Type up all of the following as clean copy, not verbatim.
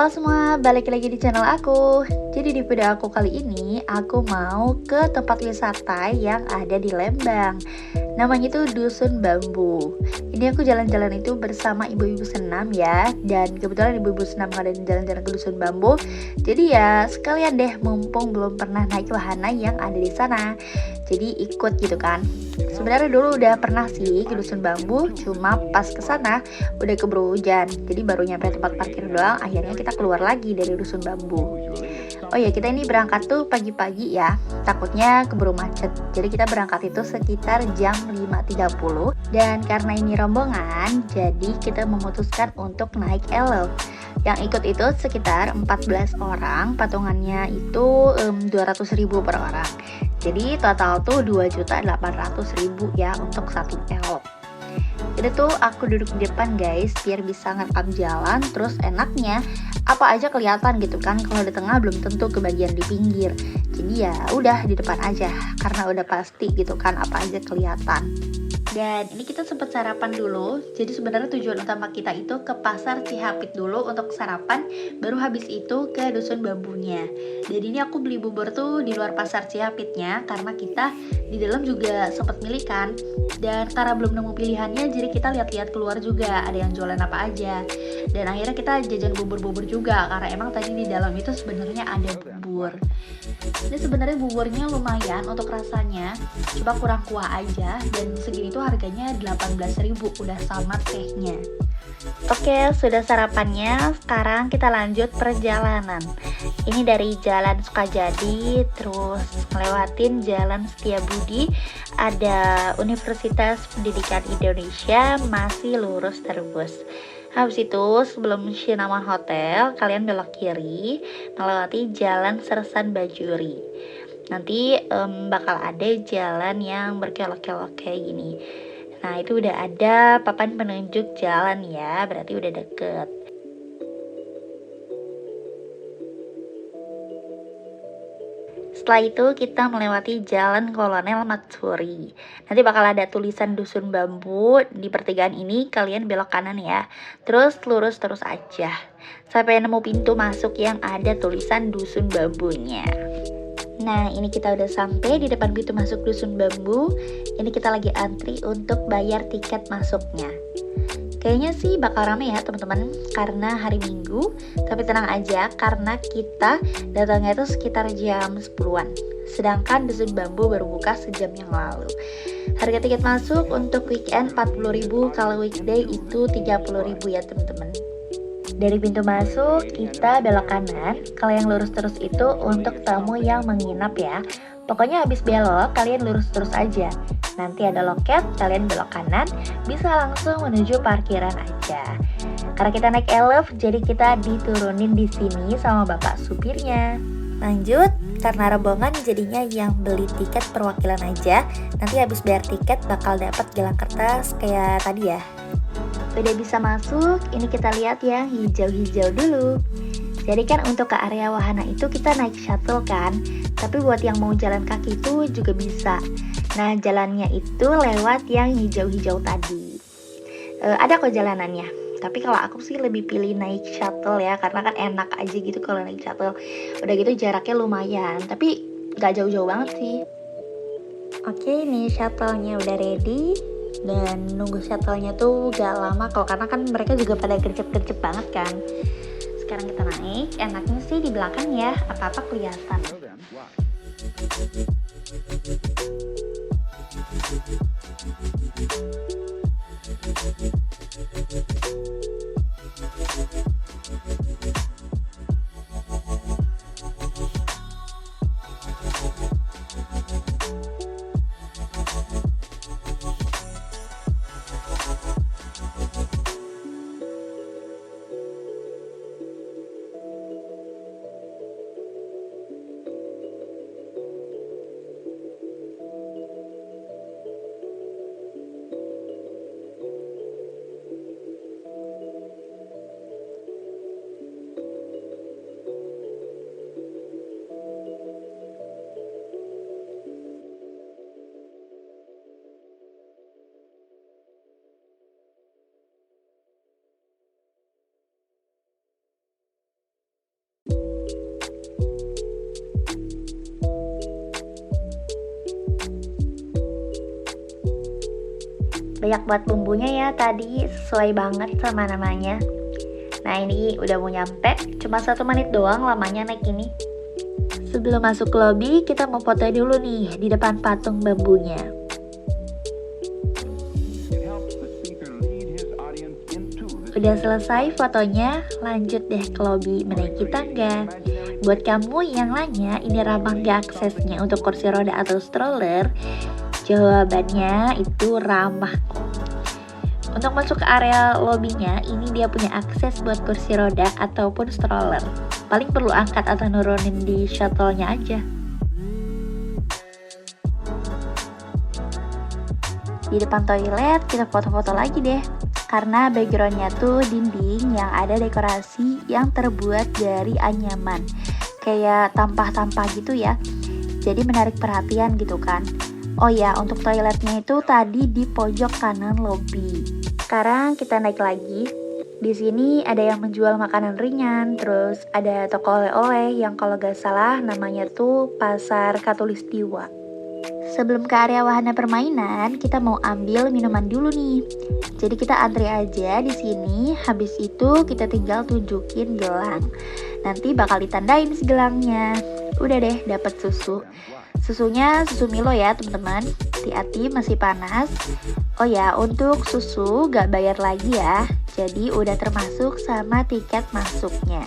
Halo semua, balik lagi di channel aku. Jadi di video aku kali ini, aku mau ke tempat wisata yang ada di Lembang. Namanya itu Dusun Bambu. Ini aku jalan-jalan itu bersama ibu-ibu senam ya. Dan kebetulan ibu-ibu senam ngadain jalan-jalan ke Dusun Bambu. Jadi ya sekalian deh, mumpung belum pernah naik wahana yang ada di sana. Jadi ikut gitu kan. Sebenarnya dulu udah pernah sih ke Dusun Bambu, cuma pas ke sana udah keburu hujan. Jadi baru nyampe tempat parkir doang, akhirnya kita keluar lagi dari Dusun Bambu. Oh ya, kita ini berangkat tuh pagi-pagi ya, takutnya keburu macet. Jadi kita berangkat itu sekitar jam 5.30. Dan karena ini rombongan, jadi kita memutuskan untuk naik elf. Yang ikut itu sekitar 14 orang, patungannya itu 200.000 per orang. Jadi total tuh 2.800.000 ya untuk satu elf. Jadi tuh aku duduk di depan guys, biar bisa ngerekam jalan. Terus enaknya apa aja kelihatan gitu kan. Kalau di tengah belum tentu ke bagian di pinggir. Jadi ya udah di depan aja, karena udah pasti gitu kan apa aja kelihatan. Dan ini kita sempat sarapan dulu. Jadi sebenarnya tujuan utama kita itu ke pasar Cihapit dulu untuk sarapan, baru habis itu ke Dusun Bambunya. Jadi ini aku beli bubur tuh di luar pasar Cihapitnya, karena kita di dalam juga sempat milih kan. Dan karena belum nemu pilihannya, jadi kita lihat-lihat keluar juga ada yang jualan apa aja. Dan akhirnya kita jajan bubur-bubur juga, karena emang tadi di dalam itu sebenarnya ada bubur. Ini sebenarnya buburnya lumayan untuk rasanya, coba kurang kuah aja. Dan segini tuh harganya 18.000, udah sama tehnya. Oke, sudah sarapannya, sekarang kita lanjut perjalanan. Ini dari Jalan Sukajadi, terus ngelewatin Jalan Setiabudi, ada Universitas Pendidikan Indonesia, masih lurus terus. Habis itu sebelum Shinaman Hotel, kalian belok kiri, melewati Jalan Sersan Bajuri. Nanti bakal ada jalan yang berkelok-kelok kayak gini. Nah itu udah ada papan penunjuk jalan ya, berarti udah deket. Setelah itu kita melewati Jalan Kolonel Matsuri. Nanti bakal ada tulisan Dusun Bambu. Di pertigaan ini kalian belok kanan ya. Terus lurus terus aja sampai nemu pintu masuk yang ada tulisan Dusun Bambunya. Nah ini kita udah sampai di depan pintu masuk Dusun Bambu. Ini kita lagi antri untuk bayar tiket masuknya. Kayaknya sih bakal rame ya teman-teman, karena hari Minggu. Tapi tenang aja, karena kita datangnya itu sekitar jam 10-an. Sedangkan Dusun Bambu baru buka sejam yang lalu. Harga tiket masuk untuk weekend 40.000, kalau weekday itu 30.000 ya teman-teman. Dari pintu masuk kita belok kanan. Kalau yang lurus terus itu untuk tamu yang menginap ya. Pokoknya habis belok kalian lurus terus aja. Nanti ada loket, kalian belok kanan, bisa langsung menuju parkiran aja. Karena kita naik elf, jadi kita diturunin di sini sama bapak supirnya. Lanjut, karena rombongan jadinya yang beli tiket perwakilan aja. Nanti habis bayar tiket bakal dapat gelang kertas kayak tadi ya. Udah bisa masuk, ini kita lihat yang hijau-hijau dulu. Jadi kan untuk ke area wahana itu kita naik shuttle kan, tapi buat yang mau jalan kaki itu juga bisa. Nah jalannya itu lewat yang hijau-hijau tadi. Ada kok jalanannya, tapi kalau aku sih lebih pilih naik shuttle ya, karena kan enak aja gitu kalau naik shuttle. Udah gitu jaraknya lumayan, tapi gak jauh-jauh banget sih. Oke, nih shuttle-nya udah ready. Dan nunggu shuttle-nya tuh gak lama kok, karena kan mereka juga pada gercep-gercep banget kan. Sekarang kita naik, enaknya sih di belakang ya, apa-apa kelihatan. Banyak buat bumbunya ya tadi, sesuai banget sama namanya. Nah ini udah mau nyampe, cuma 1 menit doang lamanya naik ini. Sebelum masuk ke lobby, kita mau foto dulu nih di depan patung bambunya. Udah selesai fotonya, lanjut deh ke lobby menaiki tangga. Buat kamu yang nanya ini ramah gak aksesnya untuk kursi roda atau stroller? Jawabannya itu ramah kok. Untuk masuk ke area lobbynya, ini dia punya akses buat kursi roda ataupun stroller. Paling perlu angkat atau nurunin di shuttle-nya aja. Di depan toilet kita foto-foto lagi deh, karena backgroundnya tuh dinding yang ada dekorasi yang terbuat dari anyaman, kayak tampah-tampah gitu ya, jadi menarik perhatian gitu kan. Oh ya, untuk toiletnya itu tadi di pojok kanan lobby. Sekarang kita naik lagi. Di sini ada yang menjual makanan ringan, terus ada toko oleh-oleh yang kalau gak salah namanya tuh Pasar Katulistiwa. Sebelum ke area wahana permainan, kita mau ambil minuman dulu nih. Jadi kita antri aja di sini, habis itu kita tinggal tunjukin gelang. Nanti bakal ditandain si gelangnya. Udah deh, dapat susu. Susunya susu Milo ya teman-teman. Hati-hati masih panas. Oh ya, untuk susu gak bayar lagi ya. Jadi udah termasuk sama tiket masuknya.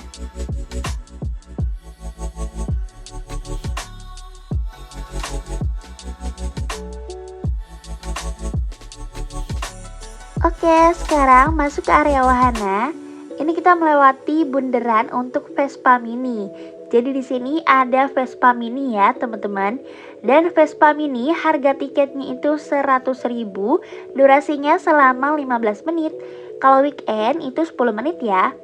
Oke, sekarang masuk ke area wahana. Ini kita melewati bundaran untuk Vespa Mini. Jadi di sini ada Vespa Mini ya teman-teman. Dan Vespa Mini harga tiketnya itu 100.000, durasinya selama 15 menit. Kalau weekend itu 10 menit ya.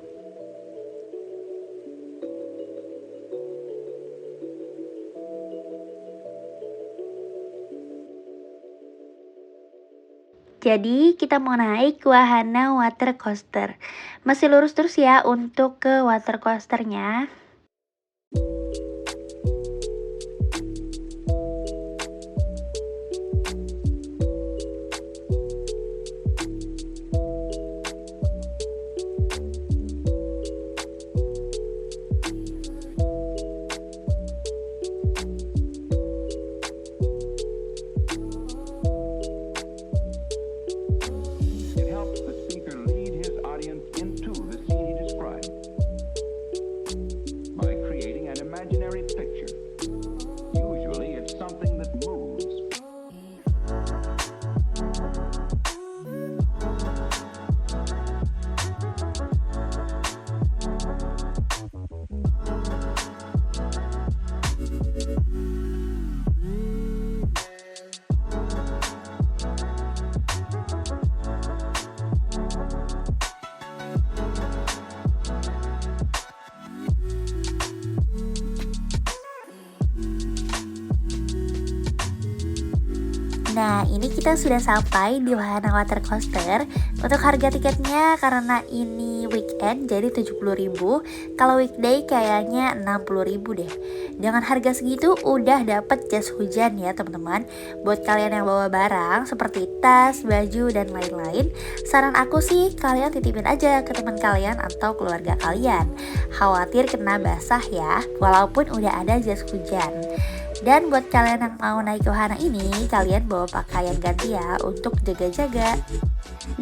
Jadi kita mau naik ke wahana water coaster. Masih lurus terus ya untuk ke water coasternya. Nah, ini kita sudah sampai di wahana water coaster. Untuk harga tiketnya karena ini weekend jadi 70.000. Kalau weekday kayaknya 60.000 deh. Dengan harga segitu udah dapet jas hujan ya teman-teman. Buat kalian yang bawa barang seperti tas, baju, dan lain-lain, saran aku sih kalian titipin aja ke teman kalian atau keluarga kalian. Khawatir kena basah ya, walaupun udah ada jas hujan. Dan buat kalian yang mau naik ke wahana ini, kalian bawa pakaian ganti ya untuk jaga-jaga.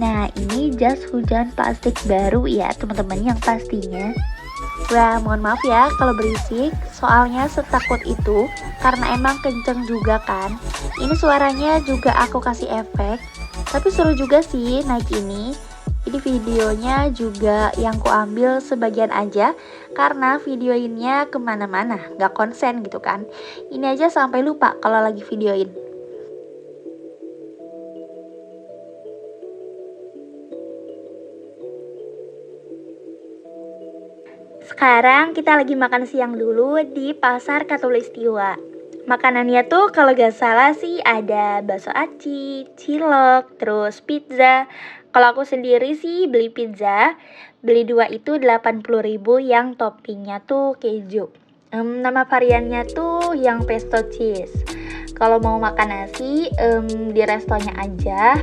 Nah, ini jas hujan plastik baru ya teman-teman yang pastinya. Wah, mohon maaf ya kalau berisik, soalnya setakut itu karena emang kenceng juga kan. Ini suaranya juga aku kasih efek, tapi seru juga sih naik ini. Ini videonya juga yang ku ambil sebagian aja karena videoinnya kemana-mana, gak konsen gitu kan. Ini aja sampai lupa kalau lagi videoin. Sekarang kita lagi makan siang dulu di Pasar Katulistiwa. Makanannya tuh kalau gak salah sih ada bakso aci, cilok, terus pizza. Kalau aku sendiri sih beli pizza, beli 2 itu 80.000 yang toppingnya tuh keju. Nama variannya tuh yang pesto cheese. Kalau mau makan nasi di restonya aja,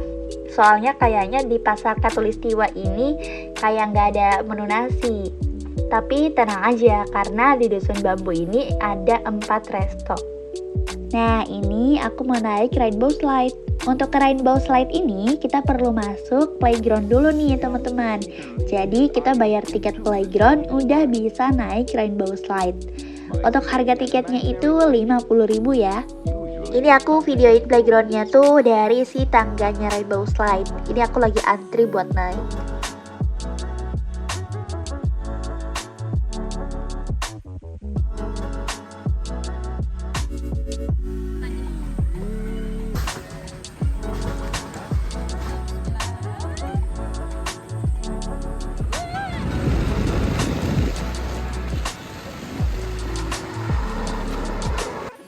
Soalnya kayaknya di pasar Katulistiwa ini kayak nggak ada menu nasi. Tapi tenang aja, karena di Dusun Bambu ini ada 4 resto. Nah, ini aku mau naik Rainbow Slide. Untuk ke Rainbow Slide ini kita perlu masuk playground dulu nih teman-teman. Jadi kita bayar tiket playground udah bisa naik Rainbow Slide. Untuk harga tiketnya itu 50.000 ya. Ini aku videoin playgroundnya tuh dari si tangganya Rainbow Slide. Ini aku lagi antri buat naik.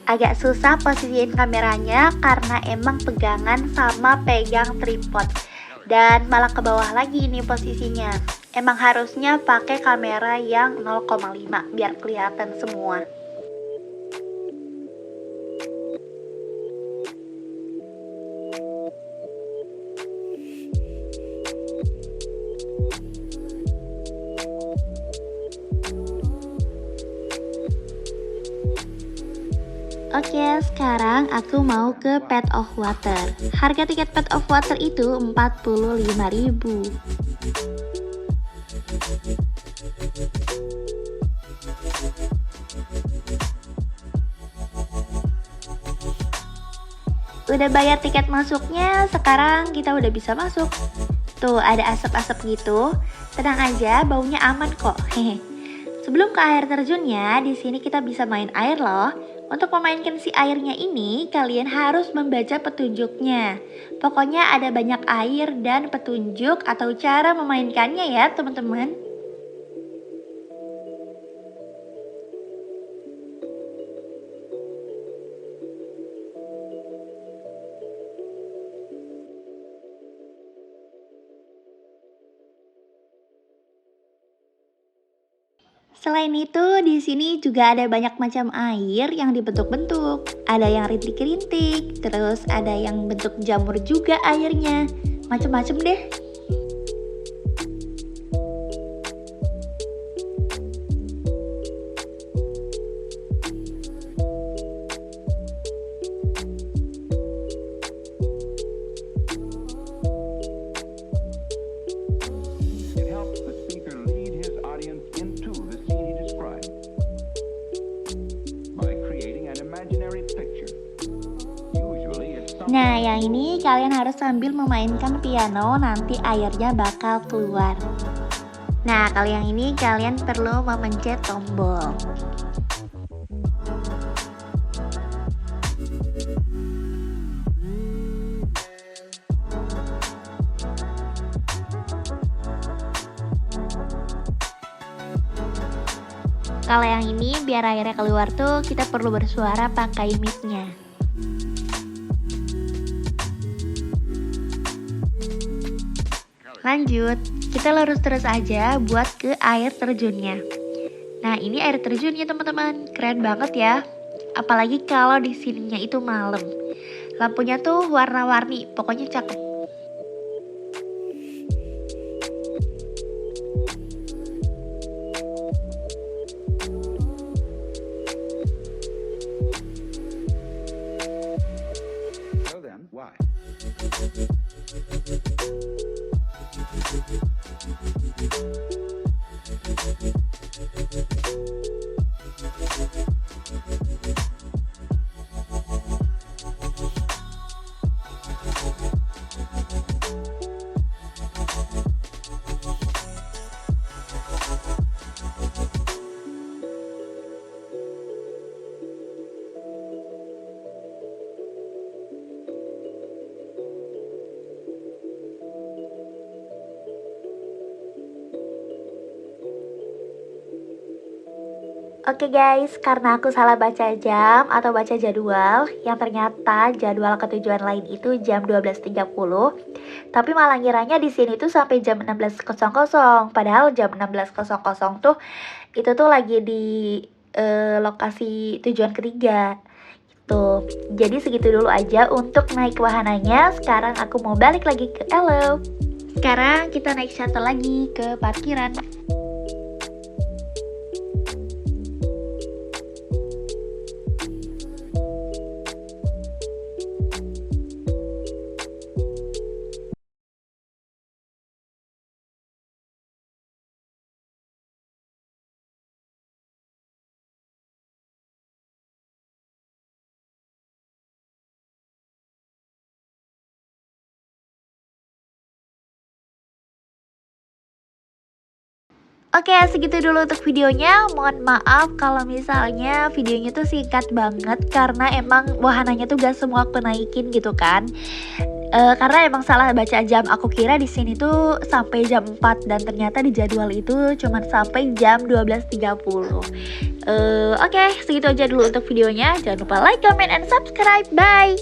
Agak susah posisiin kameranya karena emang pegangan sama pegang tripod. Dan malah ke bawah lagi nih posisinya. Emang harusnya pakai kamera yang 0,5 biar kelihatan semua. Oke, sekarang aku mau ke Pet of Water. Harga tiket Pet of Water itu 45.000. Udah bayar tiket masuknya, sekarang kita udah bisa masuk. Tuh, ada asap-asap gitu. Tenang aja, baunya aman kok. Hehe. Sebelum ke air terjunnya, di sini kita bisa main air loh. Untuk memainkan si airnya ini, kalian harus membaca petunjuknya. Pokoknya ada banyak air dan petunjuk atau cara memainkannya ya teman-teman. Selain itu, di sini juga ada banyak macam air yang dibentuk-bentuk. Ada yang rintik-rintik, terus ada yang bentuk jamur juga airnya. Macem-macem deh. It helps the speaker lead his audience into the scene he describes by creating an imaginary picture. Usually it's something. Nah, yang ini kalian harus sambil memainkan piano, nanti airnya bakal keluar. Nah, kalau yang ini kalian perlu memencet tombol. Kalau yang ini biar airnya keluar tuh kita perlu bersuara pakai mic-nya. Lanjut, kita lurus terus aja buat ke air terjunnya. Nah, ini air terjunnya teman-teman, keren banget ya. Apalagi kalau di sininya itu malam. Lampunya tuh warna-warni, pokoknya cakep. So then, why? Oke guys, karena aku salah baca jam atau baca jadwal, yang ternyata jadwal ketujuan lain itu jam 12.30, tapi malah ngiranya di sini tuh sampai jam 16.00, padahal jam 16.00 tuh itu tuh lagi di lokasi tujuan ketiga. Tuh, jadi segitu dulu aja untuk naik wahananya. Sekarang aku mau balik lagi ke Elo. Sekarang kita naik shuttle lagi ke parkiran. Oke, segitu dulu untuk videonya. Mohon maaf kalau misalnya videonya tuh singkat banget karena emang wahananya tuh gak semua aku naikin gitu kan. Karena emang salah baca jam. Aku kira di sini tuh sampai jam 4 dan ternyata di jadwal itu cuma sampai jam 12.30. Oke, segitu aja dulu untuk videonya. Jangan lupa like, comment, and subscribe. Bye.